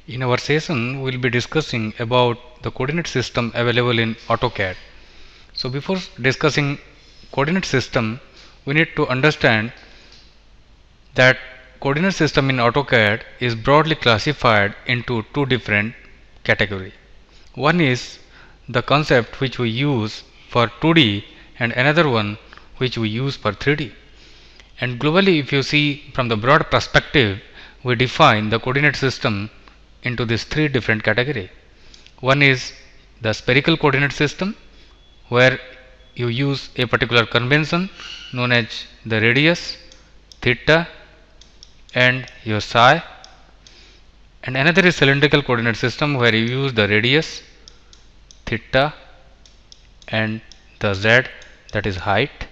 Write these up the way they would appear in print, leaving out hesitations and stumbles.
In our session, we will be discussing about the coordinate system available in AutoCAD. So before discussing coordinate system, we need to understand that coordinate system in AutoCAD is broadly classified into two different categories. One is the concept which we use for 2D and another one which we use for 3D. And globally, if you see from the broad perspective, we define the coordinate system into these three different categories. One is the spherical coordinate system, where you use a particular convention known as the radius, theta, and your psi. And another is cylindrical coordinate system, where you use the radius, theta, and the z, that is height.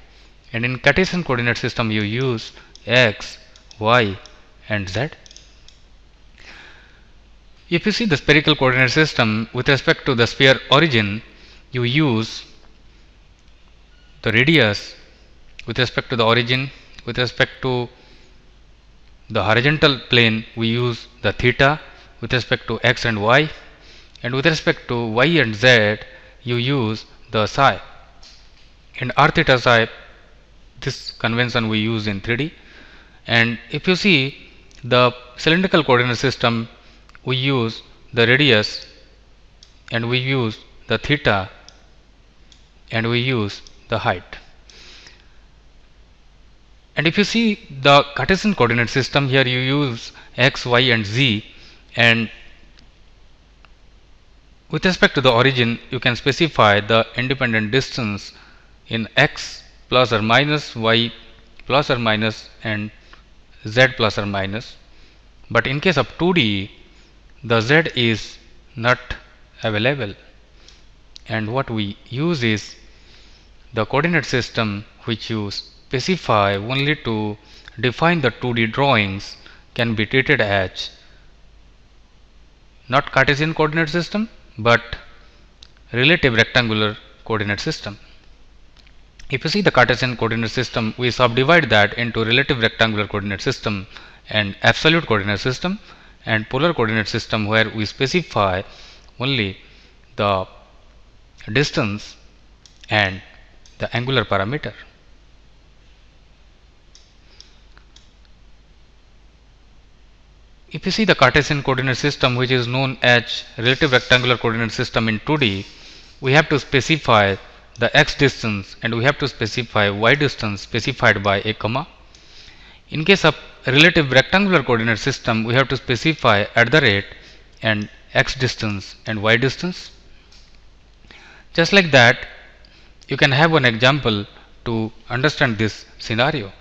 And in Cartesian coordinate system, you use x, y, and z. If you see the spherical coordinate system with respect to the sphere origin, you use the radius with respect to the origin. With respect to the horizontal plane, we use the theta with respect to x and y, and with respect to y and z, you use the psi. And r theta psi, this convention we use in 3D. And if you see the cylindrical coordinate system, we use the radius, and we use the theta, and we use the height. And if you see the Cartesian coordinate system, here you use x, y, and z, and with respect to the origin, you can specify the independent distance in x plus or minus, y plus or minus, and z plus or minus. But in case of 2D, the z is not available, and what we use is the coordinate system which you specify only to define the 2D drawings can be treated as not Cartesian coordinate system but relative rectangular coordinate system. If you see the Cartesian coordinate system, we subdivide that into relative rectangular coordinate system and absolute coordinate system and polar coordinate system, where we specify only the distance and the angular parameter. If you see the Cartesian coordinate system, which is known as relative rectangular coordinate system in 2D, we have to specify the x distance and we have to specify y distance specified by a comma. In case of relative rectangular coordinate system, we have to specify @ and x distance and y distance. Just like that, you can have one example to understand this scenario.